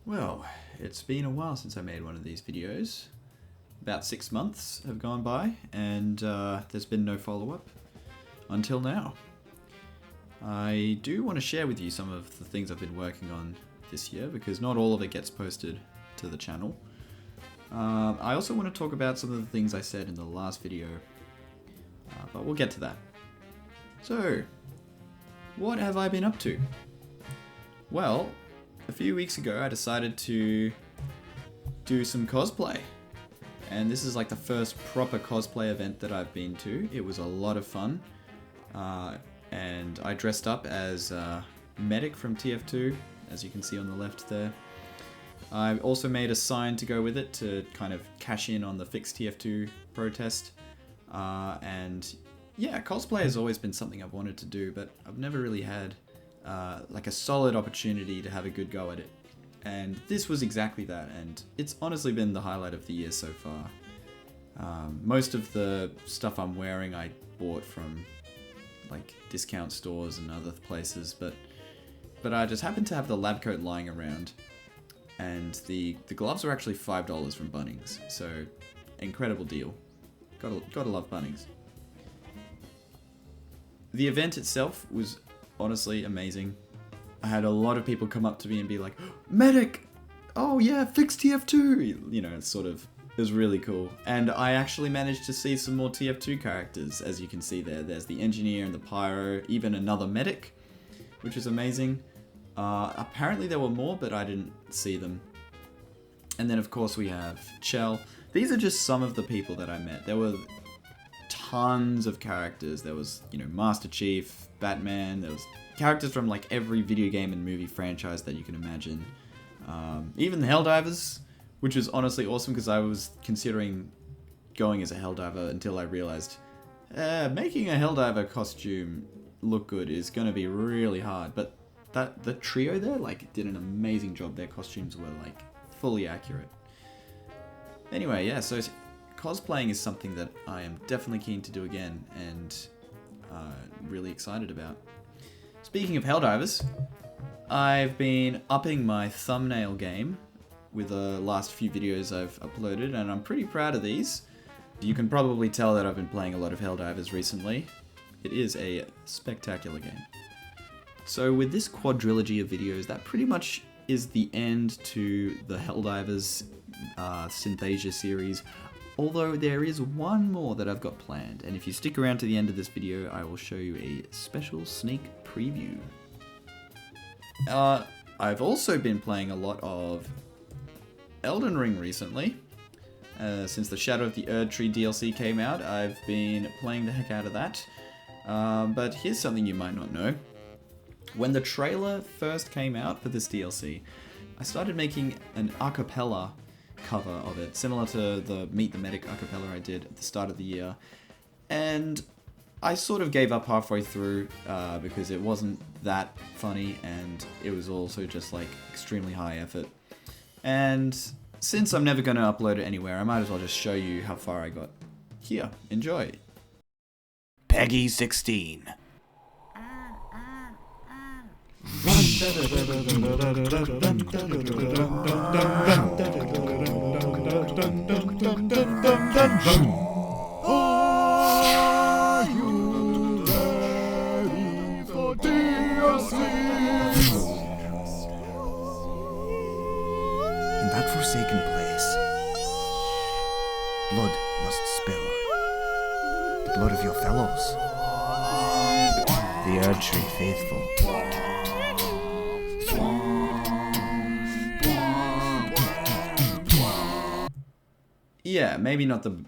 Well, it's been a while since I made one of these videos. About 6 months have gone by, and there's been no follow-up until now. I do want to share with you some of the things I've been working on this year, because not all of it gets posted to the channel. I also want to talk about some of the things I said in the last video, but we'll get to that. So, what have I been up to? Well, a few weeks ago I decided to do some cosplay. And this is like the first proper cosplay event that I've been to. It was a lot of fun. And I dressed up as Medic from TF2, as you can see on the left there. I also made a sign to go with it to kind of cash in on the Fixed TF2 protest. And yeah, cosplay has always been something I've wanted to do, but I've never really had like a solid opportunity to have a good go at it. And this was exactly that, and it's honestly been the highlight of the year so far. Most of the stuff I'm wearing I bought from like discount stores and other places, but I just happened to have the lab coat lying around, and the gloves were actually $5 from Bunnings, so incredible deal. Gotta love Bunnings. The event itself was honestly amazing. I had a lot of people come up to me and be like, Medic! Oh yeah, Fixed TF2! You know, it was really cool. And I actually managed to see some more TF2 characters, as you can see there. There's the engineer and the pyro, even another medic, which is amazing. Apparently there were more, but I didn't see them. And then of course we have Chell. These are just some of the people that I met. There were tons of characters. There was, you know, Master Chief, Batman, there was characters from like every video game and movie franchise that you can imagine. Even the Helldivers, which was honestly awesome because I was considering going as a Helldiver until I realized making a Helldiver costume look good is going to be really hard. But the trio there like did an amazing job. Their costumes were like fully accurate. Anyway, yeah, so cosplaying is something that I am definitely keen to do again and really excited about. Speaking of Helldivers, I've been upping my thumbnail game with the last few videos I've uploaded, and I'm pretty proud of these. You can probably tell that I've been playing a lot of Helldivers recently. It is a spectacular game. So with this quadrilogy of videos, that pretty much is the end to the Helldivers Synthesia series. Although there is one more that I've got planned, and if you stick around to the end of this video, I will show you a special sneak preview. I've also been playing a lot of Elden Ring recently. Since the Shadow of the Erdtree DLC came out, I've been playing the heck out of that. But here's something you might not know. When the trailer first came out for this DLC, I started making an a cappella cover of it, similar to the Meet the Medic acapella I did at the start of the year, and I sort of gave up halfway through because it wasn't that funny, and it was also just like extremely high effort. And since I'm never going to upload it anywhere, I might as well just show you how far I got. Here, enjoy. Peggy 16. Are you ready for DLC? In that forsaken place, blood must spill. The blood of your fellows. The Erdtree faithful. Yeah, maybe not the...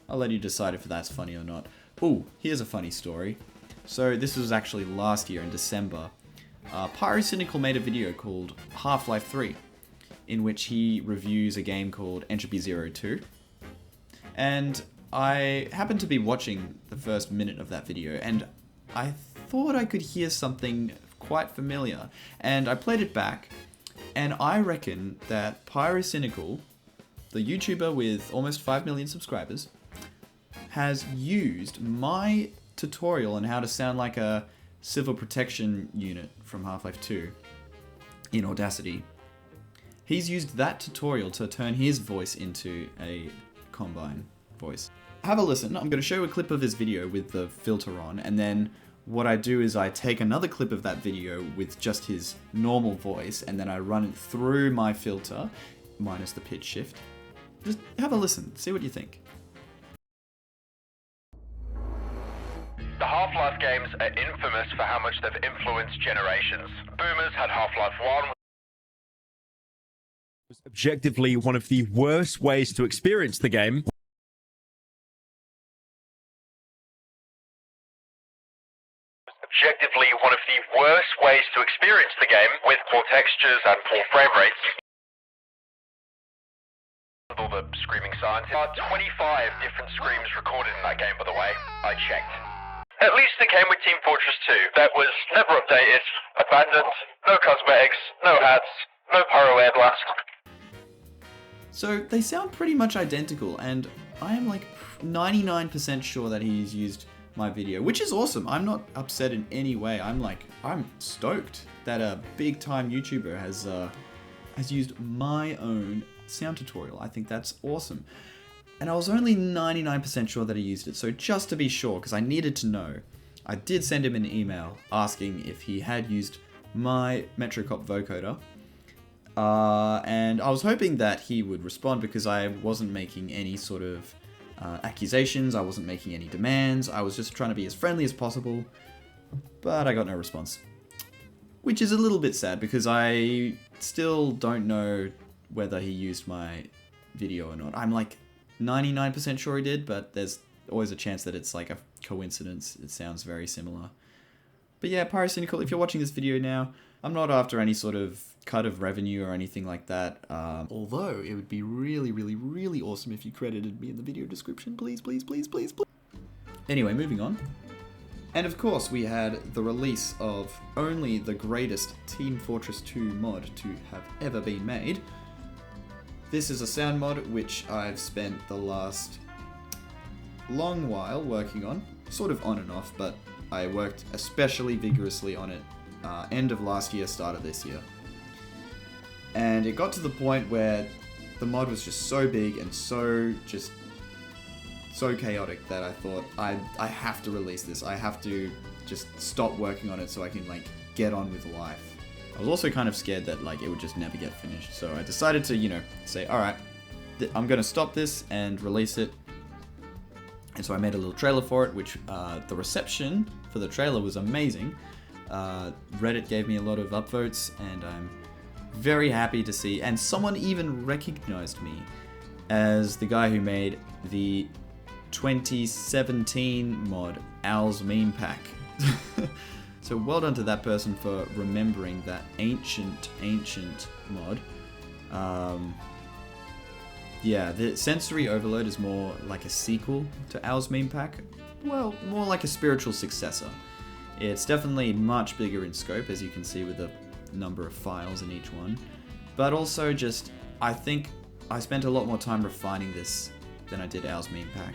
I'll let you decide if that's funny or not. Ooh, here's a funny story. So this was actually last year in December. Pyrocynical made a video called Half-Life 3, in which he reviews a game called Entropy 02. And I happened to be watching the first minute of that video, and I thought I could hear something quite familiar. And I played it back, and I reckon that Pyrocynical, the YouTuber with almost 5 million subscribers, has used my tutorial on how to sound like a civil protection unit from Half-Life 2 in Audacity He's used that tutorial to turn his voice into a Combine voice. Have a listen. I'm going to show you a clip of his video with the filter on, and then what I do is I take another clip of that video with just his normal voice, and then I run it through my filter, minus the pitch shift. Just have a listen, see what you think. The Half-Life games are infamous for how much they've influenced generations. Boomers had Half-Life 1. Was objectively one of the worst ways to experience the game. Objectively one of the worst ways to experience the game, with poor textures and poor frame rates. With all the screaming signs. There are 25 different screams recorded in that game, by the way. I checked. At least it came with Team Fortress 2. That was never updated, abandoned, no cosmetics, no hats, no pyro air blast. So they sound pretty much identical, and I am like 99% sure that he's used my video, which is awesome. I'm not upset in any way. I'm stoked that a big time YouTuber has used my own sound tutorial. I think that's awesome. And I was only 99% sure that he used it, so just to be sure, because I needed to know, I did send him an email asking if he had used my MetroCop vocoder. And I was hoping that he would respond, because I wasn't making any sort of accusations, I wasn't making any demands, I was just trying to be as friendly as possible, but I got no response. Which is a little bit sad, because I still don't know whether he used my video or not. I'm like 99% sure he did, but there's always a chance that it's like a coincidence. It sounds very similar. But yeah, Pyrocynical, if you're watching this video now, I'm not after any sort of cut of revenue or anything like that. Although it would be really, really, really awesome if you credited me in the video description. Please, please, please, please, please. Anyway, moving on. And of course, we had the release of only the greatest Team Fortress 2 mod to have ever been made. This is a sound mod which I've spent the last long while working on, sort of on and off, but I worked especially vigorously on it end of last year, start of this year. And it got to the point where the mod was just so big and so chaotic that I thought I have to release this. I have to just stop working on it so I can like get on with life. I was also kind of scared that like it would just never get finished, so I decided to, you know, say, alright, I'm gonna stop this and release it. And so I made a little trailer for it, which the reception for the trailer was amazing. Reddit gave me a lot of upvotes, and I'm very happy to see, and someone even recognized me as the guy who made the 2017 mod, Owl's Meme Pack. So well done to that person for remembering that ancient mod. Yeah, the Sensory Overload is more like a sequel to Owl's Meme Pack. Well, more like a spiritual successor. It's definitely much bigger in scope, as you can see with the number of files in each one. But also just, I think I spent a lot more time refining this than I did Owl's Meme Pack.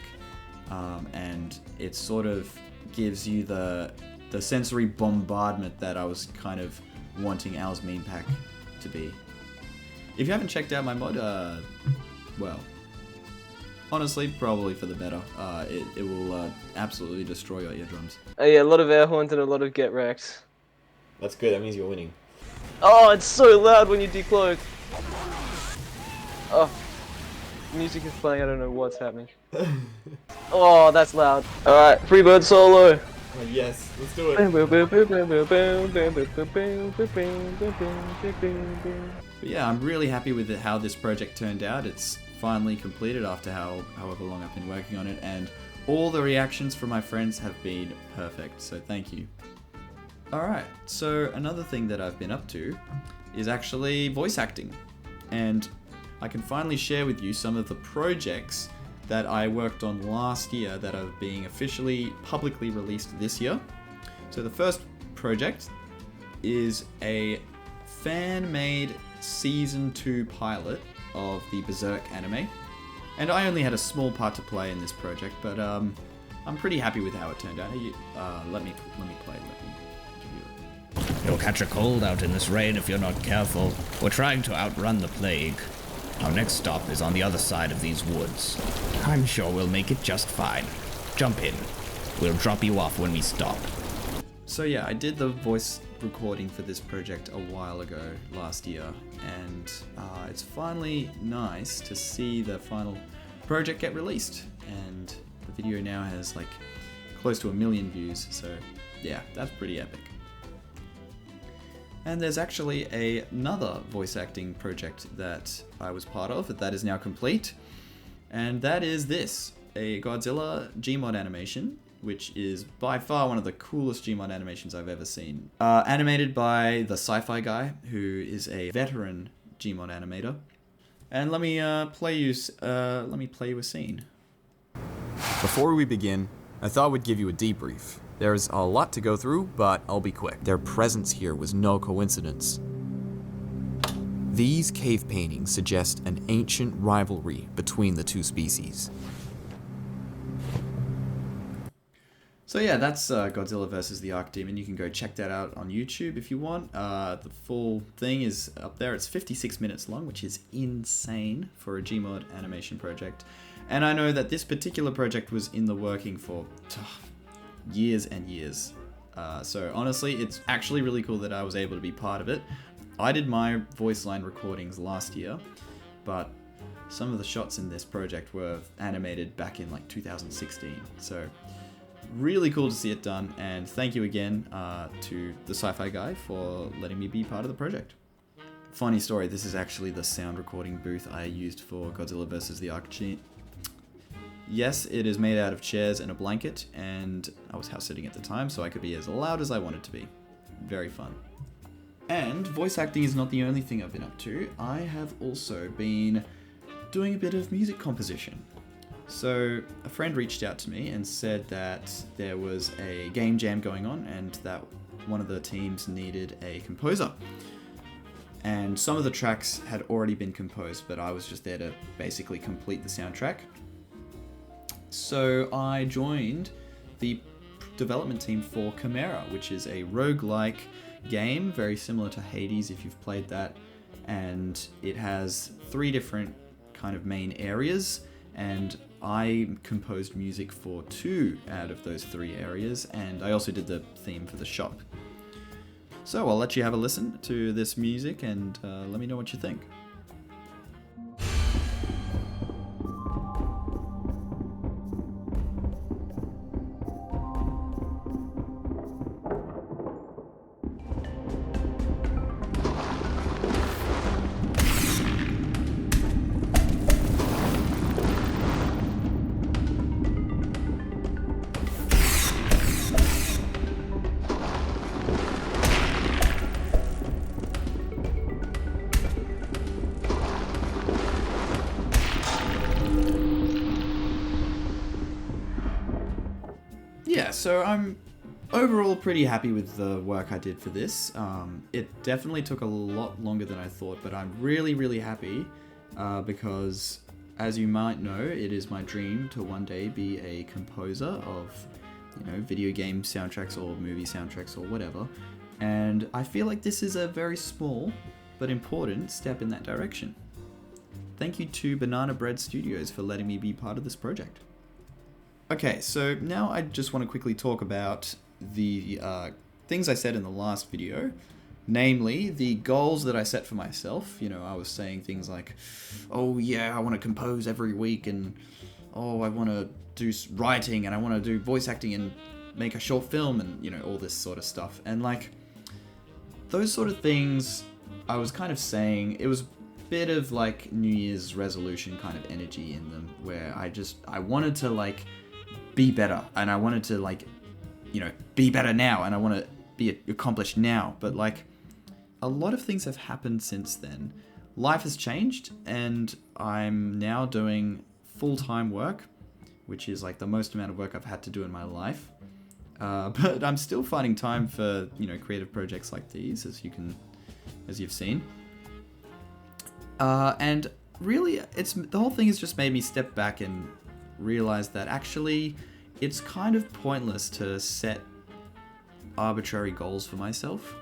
And it sort of gives you the sensory bombardment that I was kind of wanting Owl's Meme Pack to be. If you haven't checked out my mod, well, honestly, probably for the better. It will absolutely destroy your eardrums. Oh yeah, a lot of air horns and a lot of get wrecked. That's good, that means you're winning. Oh, it's so loud when you decloak. Oh, music is playing, I don't know what's happening. Oh, that's loud. Alright, Freebird solo. Oh, yes, let's do it. But yeah, I'm really happy with how this project turned out. It's finally completed after however long I've been working on it, and all the reactions from my friends have been perfect, so thank you. Alright, so another thing that I've been up to is actually voice acting, and I can finally share with you some of the projects that I worked on last year that are being officially publicly released this year. So the first project is a fan-made Season 2 pilot of the Berserk anime. And I only had a small part to play in this project, but I'm pretty happy with how it turned out. Let me play. Let me give you You'll catch a cold out in this rain if you're not careful. We're trying to outrun the plague. Our next stop is on the other side of these woods. I'm sure we'll make it just fine. Jump in. We'll drop you off when we stop. So yeah, I did the voice recording for this project a while ago, last year, and it's finally nice to see the final project get released, and the video now has like close to 1 million views, so yeah, that's pretty epic. And there's actually another voice acting project that I was part of that is now complete, and that is this, a Godzilla Gmod animation, which is by far one of the coolest Gmod animations I've ever seen. Animated by the Sci-Fi guy, who is a veteran Gmod animator. And let me play you a scene. Before we begin, I thought we'd give you a debrief. There's a lot to go through, but I'll be quick. Their presence here was no coincidence. These cave paintings suggest an ancient rivalry between the two species. So yeah, that's Godzilla vs. the Archdemon. You can go check that out on YouTube if you want. The full thing is up there. It's 56 minutes long, which is insane for a Gmod animation project. And I know that this particular project was in the working for years and years. So honestly, it's actually really cool that I was able to be part of it. I did my voice line recordings last year, but some of the shots in this project were animated back in like 2016. So really cool to see it done, and thank you again to the Sci-Fi guy for letting me be part of the project. Funny story, this is actually the sound recording booth I used for Godzilla vs. the Archdemon. Yes, it is made out of chairs and a blanket, and I was house sitting at the time, so I could be as loud as I wanted to be. Very fun. And voice acting is not the only thing I've been up to. I have also been doing a bit of music composition. So a friend reached out to me and said that there was a game jam going on and that one of the teams needed a composer. And some of the tracks had already been composed, but I was just there to basically complete the soundtrack. So I joined the development team for Chimera, which is a roguelike game, very similar to Hades if you've played that. And it has 3 different kind of main areas, and I composed music for 2 out of those 3 areas, and I also did the theme for the shop. So I'll let you have a listen to this music and let me know what you think. Yeah, so I'm overall pretty happy with the work I did for this. It definitely took a lot longer than I thought, but I'm really happy because, as you might know, it is my dream to one day be a composer of, video game soundtracks or movie soundtracks or whatever. And I feel like this is a very small but important step in that direction. Thank you to Banana Bread Studios for letting me be part of this project. Okay, so now I just want to quickly talk about the things I said in the last video, namely the goals that I set for myself. I was saying things like, oh yeah, I want to compose every week, and oh, I want to do writing, and I want to do voice acting and make a short film, and all this sort of stuff. And like, those sort of things, I was kind of saying, it was a bit of like New Year's resolution kind of energy in them, where I wanted to like be better, and I wanted to like, be better now, and I want to be accomplished now. But like, a lot of things have happened since then. Life has changed, and I'm now doing full-time work, which is like the most amount of work I've had to do in my life. But I'm still finding time for, creative projects like these, as you've seen. And really, the whole thing has just made me step back and realize that actually it's kind of pointless to set arbitrary goals for myself,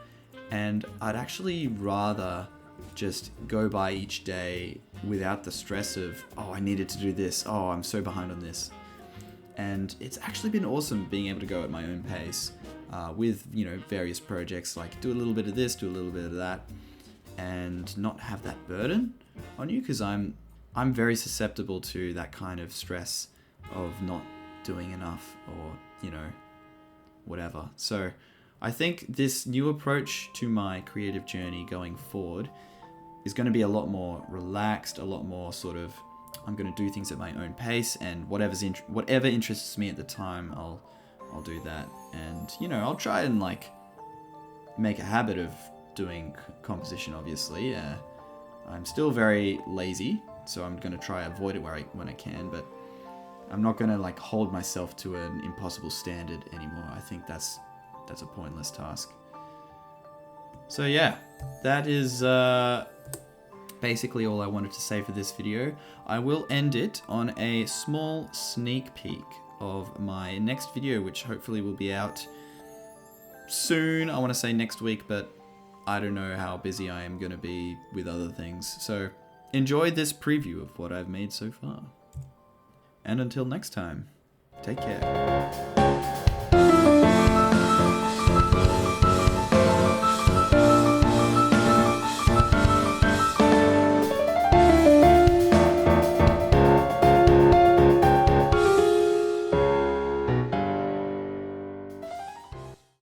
And I'd actually rather just go by each day without the stress of, oh, I needed to do this, oh, I'm so behind on this. And it's actually been awesome being able to go at my own pace with, you know, various projects, like do a little bit of this, do a little bit of that, and not have that burden on you, because I'm very susceptible to that kind of stress of not doing enough or, you know, whatever. So I think this new approach to my creative journey going forward is going to be a lot more relaxed, a lot more sort of, I'm going to do things at my own pace, and whatever interests me at the time, I'll do that. And, you know, I'll try and like make a habit of doing composition, obviously. I'm still very lazy, so I'm going to try avoid it when I can, but I'm not going to like hold myself to an impossible standard anymore. I think that's a pointless task. So yeah, that is basically all I wanted to say for this video. I will end it on a small sneak peek of my next video, which hopefully will be out soon. I want to say next week, but I don't know how busy I am going to be with other things. So enjoy this preview of what I've made so far. And until next time, take care.